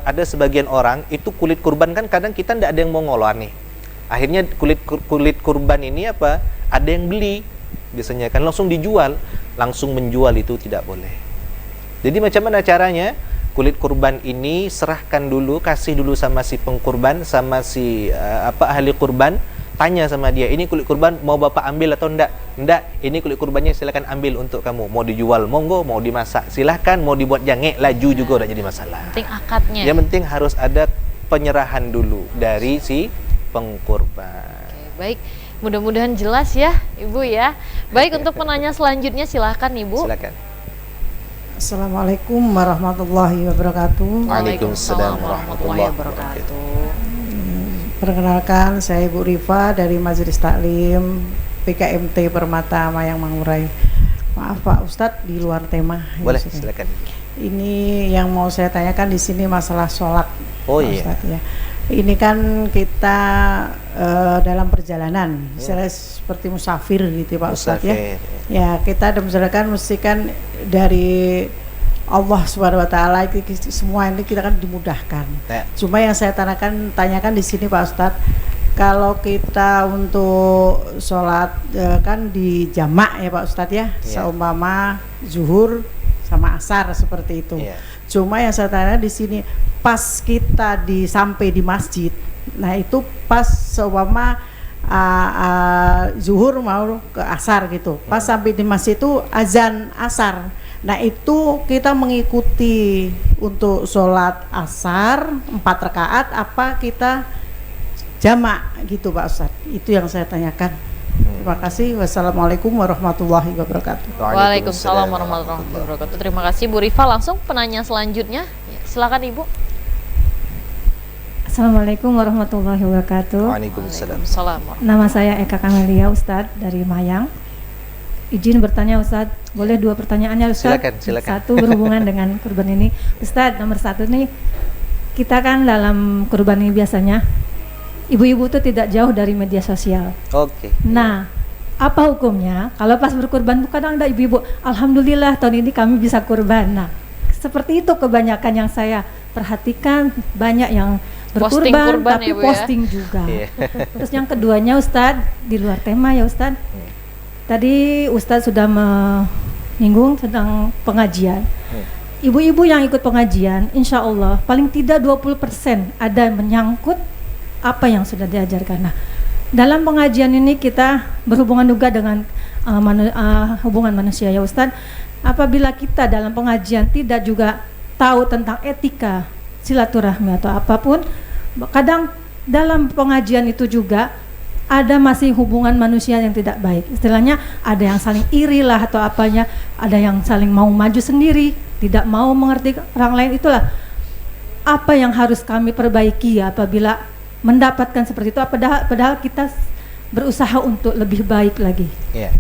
ada sebagian orang itu kulit kurban kan kadang kita tidak ada yang mau ngolah nih. Akhirnya kulit kurban ini apa? Ada yang beli. Biasanya kan langsung dijual. Langsung menjual itu tidak boleh. Jadi macam mana caranya? Kulit kurban ini serahkan dulu, kasih dulu sama si pengkurban, sama si ahli kurban. Tanya sama dia, ini kulit kurban mau bapak ambil atau enggak? Enggak, ini kulit kurbannya silakan ambil untuk kamu. Mau dijual monggo, mau dimasak silahkan, mau dibuat jangek laju juga udah jadi masalah. Penting akadnya. Yang penting harus ada penyerahan dulu dari si pengkurban. Oke, baik. Mudah-mudahan jelas ya, Ibu ya. Baik, untuk penanya selanjutnya silahkan Ibu. Silakan. Assalamualaikum warahmatullahi wabarakatuh. Waalaikumsalam warahmatullahi wabarakatuh. Perkenalkan, saya Ibu Rifa dari Majelis Taklim PKMT Permata Mayang Mangurai. Maaf Pak Ustadz, di luar tema. Boleh, ya, silakan. Ini yang mau saya tanyakan di sini masalah sholat. Oh Pak iya. Ustadz, ya. Ini kan kita dalam perjalanan, misalnya seperti musafir gitu Pak Ustadz ya. Ya, kita dalam perjalanan mesti kan dari Allah Subhanahu wa taala, semua ini kita kan dimudahkan. Ya. Cuma yang saya tanyakan di sini Pak Ustadz, kalau kita untuk sholat kan di jamak ya Pak Ustadz ya, seumpama zuhur sama asar seperti itu. Ya. Cuma yang saya tanya di sini, pas kita sampai di masjid, nah itu pas seumpama zuhur mau ke asar gitu, pas sampai di masjid itu azan asar. Nah itu kita mengikuti untuk sholat asar 4 rakaat apa kita jamak gitu Pak Ustadz. Itu yang saya tanyakan. Terima kasih. Wassalamualaikum warahmatullahi wabarakatuh. Waalaikumsalam warahmatullahi wabarakatuh. Terima kasih Bu Rifa. Langsung penanya selanjutnya. Silakan Ibu. Assalamualaikum warahmatullahi wabarakatuh. Waalaikumsalam. Nama saya Eka Kamelia Ustadz dari Mayang. Izin bertanya Ustadz, boleh 2 pertanyaannya Ustadz? Silakan. Satu berhubungan dengan kurban ini. Ustadz, nomor 1 nih, kita kan dalam kurban ini biasanya ibu-ibu tuh tidak jauh dari media sosial. Oke. Nah, apa hukumnya kalau pas berkurban tuh kadang ada ibu-ibu, alhamdulillah tahun ini kami bisa kurban. Nah, seperti itu kebanyakan yang saya perhatikan, banyak yang Posting berkurban kurban tapi ya, Bu, ya? posting juga. Iya. Terus yang keduanya Ustadz, di luar tema ya Ustadz. Tadi Ustadz sudah menyinggung tentang pengajian. Ibu-ibu yang ikut pengajian, insya Allah paling tidak 20% ada menyangkut apa yang sudah diajarkan. Nah, dalam pengajian ini kita berhubungan juga dengan hubungan manusia ya Ustadz. Apabila kita dalam pengajian tidak juga tahu tentang etika silaturahmi atau apapun, kadang dalam pengajian itu juga ada masih hubungan manusia yang tidak baik. Istilahnya ada yang saling iri lah atau apanya, ada yang saling mau maju sendiri, tidak mau mengerti orang lain. Itulah apa yang harus kami perbaiki ya apabila mendapatkan seperti itu, padahal kita berusaha untuk lebih baik lagi.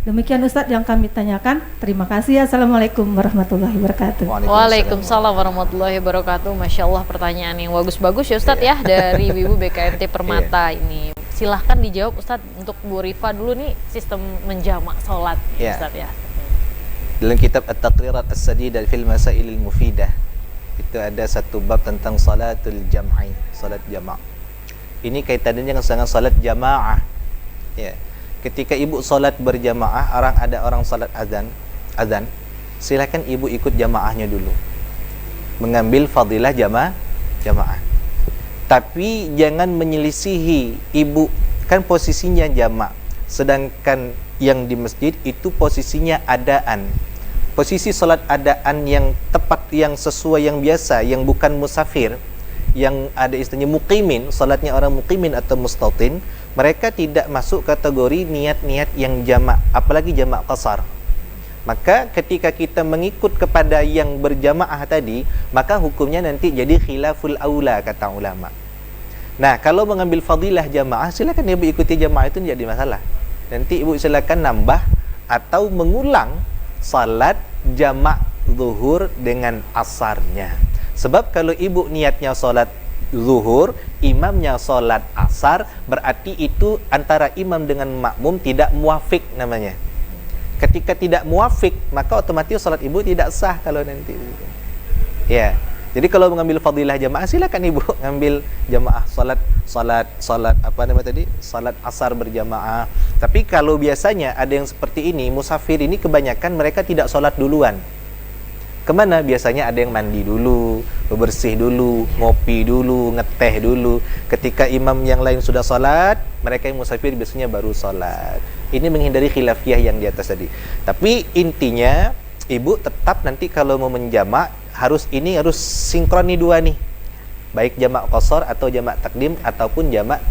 Demikian Ustadz yang kami tanyakan. Terima kasih. Assalamualaikum warahmatullahi wabarakatuh. Waalaikumsalam warahmatullahi wabarakatuh. Masya Allah, pertanyaan yang bagus-bagus ya Ustadz ya dari Ibu BKMT Permata ini. Silahkan dijawab Ustadz. Untuk Bu Rifa dulu nih, sistem menjamak sholat Ustadz ya. Dalam kitab At-Taqrirat As-Sadida fil Masailil Mufidah itu ada satu bab tentang salatul jam'i, salat jama'. Ini kaitannya dengan salat jamaah. Ya. Ketika ibu salat berjamaah, ada orang salat azan, silakan ibu ikut jamaahnya dulu. Mengambil fadilah jamaah. Tapi jangan menyelisihi ibu, kan posisinya jamak, sedangkan yang di masjid itu posisinya adaan. Posisi salat adaan yang tepat, yang sesuai, yang biasa, yang bukan musafir, yang ada istilahnya muqimin, salatnya orang muqimin atau mustautin, mereka tidak masuk kategori niat-niat yang jamak, apalagi jamak qasar. Maka ketika kita mengikut kepada yang berjamaah tadi, maka hukumnya nanti jadi khilaful aula kata ulama. Nah, kalau mengambil fadilah jamaah, silakan ibu ikuti jamaah, itu tidak ada masalah. Nanti ibu silakan nambah atau mengulang salat jamak zuhur dengan asarnya. Sebab kalau ibu niatnya salat zuhur, imamnya salat asar, berarti itu antara imam dengan makmum tidak muafik namanya. Ketika tidak muafik, maka otomatis salat ibu tidak sah kalau nanti. Ya. Jadi kalau mengambil fadilah jamaah, silakan ibu ngambil jamaah salat apa namanya tadi? Salat asar berjamaah. Tapi kalau biasanya ada yang seperti ini, musafir ini kebanyakan mereka tidak salat duluan. Kemana? Biasanya ada yang mandi dulu, bebersih dulu, ngopi dulu, ngeteh dulu. Ketika imam yang lain sudah salat, mereka yang musafir biasanya baru salat. Ini menghindari khilafiyah yang di atas tadi. Tapi intinya ibu tetap nanti kalau mau menjamak harus sinkroni dua nih. Baik jamak qasar atau jamak takdim ataupun jamak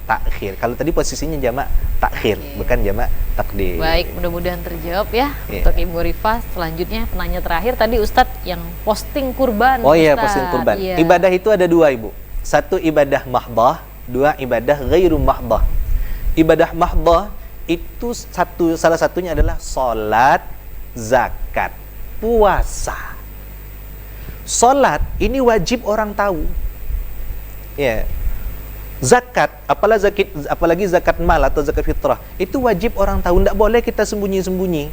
takhir. Kalau tadi posisinya jamak takhir, bukan jamak takdim. Baik, mudah-mudahan terjawab ya untuk Ibu Rifah. Selanjutnya penanya terakhir tadi Ustadz yang posting kurban. Oh iya, Ustadz. posting kurban. Iya. Ibadah itu ada dua, Ibu. Satu ibadah mahdah, dua ibadah ghairu mahdah. Ibadah mahdah itu salah satunya adalah salat, zakat, puasa. Salat ini wajib orang tahu. Ya. Zakat, apalagi zakat mal atau zakat fitrah, itu wajib orang tahu, tidak boleh kita sembunyi-sembunyi.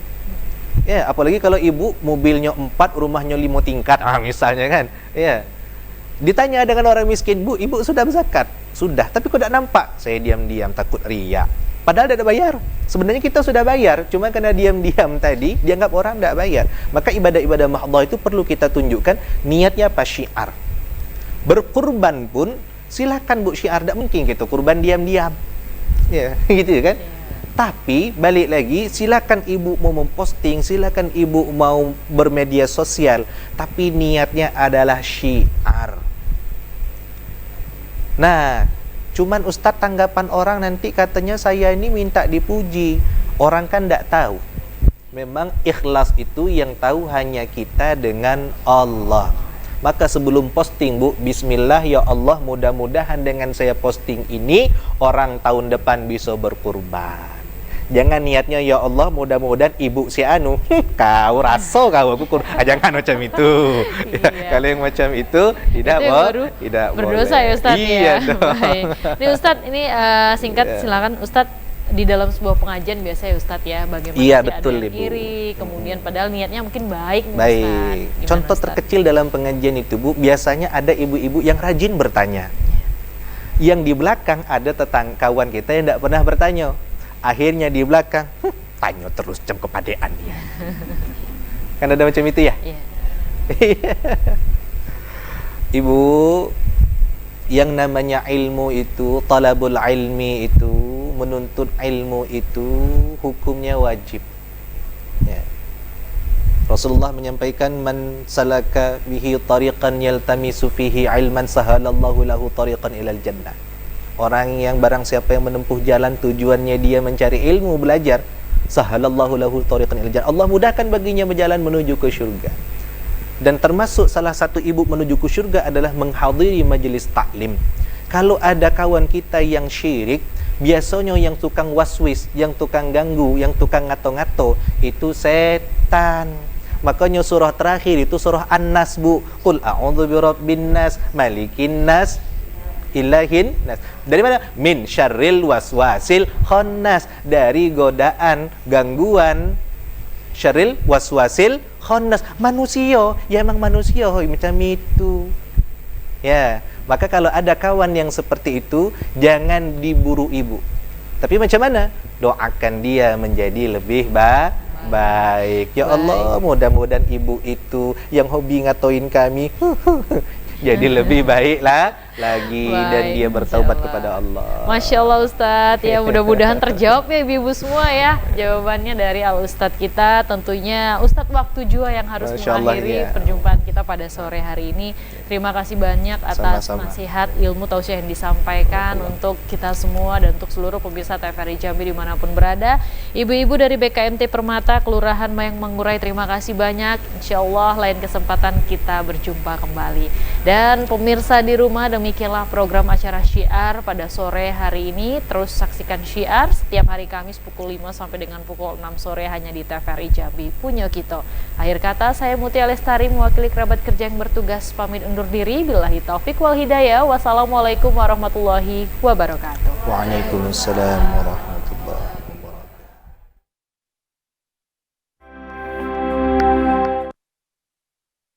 Ya, apalagi kalau ibu mobilnya 4, rumahnya 5 tingkat, misalnya kan. Ya. Ditanya dengan orang miskin, "Bu, ibu sudah zakat?" "Sudah, tapi kok tidak nampak?" "Saya diam-diam takut riya." Padahal tidak bayar. Sebenarnya kita sudah bayar, cuma karena diam-diam tadi dianggap orang tidak bayar. Maka ibadah-ibadah mahdah itu perlu kita tunjukkan niatnya apa, syiar. Berkurban pun silakan Bu, syiar, tidak mungkin gitu kurban diam-diam. Ya, gitu kan? Tapi balik lagi, silakan ibu mau memposting, silakan ibu mau bermedia sosial, tapi niatnya adalah syiar. Nah, cuman Ustadz tanggapan orang nanti katanya saya ini minta dipuji. Orang kan tidak tahu. Memang ikhlas itu yang tahu hanya kita dengan Allah. Maka sebelum posting, Bu, bismillah ya Allah, mudah-mudahan dengan saya posting ini orang tahun depan bisa berkurban. Jangan niatnya ya Allah mudah-mudahan ibu si anu kau raso kau aku jangan macam itu. Ya, kalau yang macam itu tidak berdosa boleh. Ya Ustadz. Iya ya. Baik. Ini Ustadz ini singkat silakan Ustadz, di dalam sebuah pengajian biasa ya Ustadz ya, bagaimana betul, ada yang iri, kemudian padahal niatnya mungkin baik. Baik. Contoh Ustadz terkecil dalam pengajian itu, Bu, biasanya ada ibu-ibu yang rajin bertanya. Yang di belakang ada kawan kita yang tidak pernah bertanya. Akhirnya di belakang, tanya terus jam kepadean dia. Kan ada macam itu ya? Iya. Ibu, yang namanya ilmu itu, talabul ilmi itu, menuntut ilmu itu hukumnya wajib. Ya. Rasulullah menyampaikan, man salaka bihi tariqan yaltamisu fihi ilman sahalallahu lahu tariqan ilal jannah. Orang yang barang siapa yang menempuh jalan tujuannya dia mencari ilmu, belajar, sahalallahu lahu tariqan ilal jannah, Allah mudahkan baginya berjalan menuju ke syurga. Dan termasuk salah satu ibu menuju ke syurga adalah menghadiri majelis taklim. Kalau ada kawan kita yang syirik, biasanya yang tukang waswis, yang tukang ganggu, yang tukang ngato-ngato, itu setan. Makanya surah terakhir itu surah An-Nas, Bu. Qul a'udzu birabbin nas, malikin nas, ilahin nas. Dari mana? Min syarril waswasil khannas. Dari godaan, gangguan, syarril waswasil khannas. Manusia, ya emang manusia macam itu. Ya, maka kalau ada kawan yang seperti itu, jangan diburu ibu. Tapi macam mana? Doakan dia menjadi lebih baik. Ya Allah, mudah-mudahan ibu itu yang hobi ngatoin kami jadi lebih baiklah lagi. Baik, dan dia bertaubat kepada Allah. Masya Allah Ustadz, ya mudah-mudahan terjawab ya ibu-ibu semua ya jawabannya dari Al Ustadz kita. Tentunya Ustadz waktu juga yang harus mengakhiri perjumpaan kita pada sore hari ini. Terima kasih banyak atas nasihat, ilmu, tausiah yang disampaikan untuk kita semua dan untuk seluruh pemirsa TVRI Jambi dimanapun berada. Ibu-ibu dari BKMT Permata Kelurahan Mayang Manggurai, terima kasih banyak. Insya Allah lain kesempatan kita berjumpa kembali. Dan pemirsa di rumah, demikianlah program acara Syiar pada sore hari ini. Terus saksikan Syiar setiap hari Kamis pukul 5 sampai dengan pukul 6 sore hanya di TVRI Jambi. Punya kita. Akhir kata, saya Mutia Lestari mewakili kerabat kerja yang bertugas pamit undur diri. Billahi taufik wal hidayah. Wassalamualaikum warahmatullahi wabarakatuh. Waalaikumsalam warahmatullahi wabarakatuh.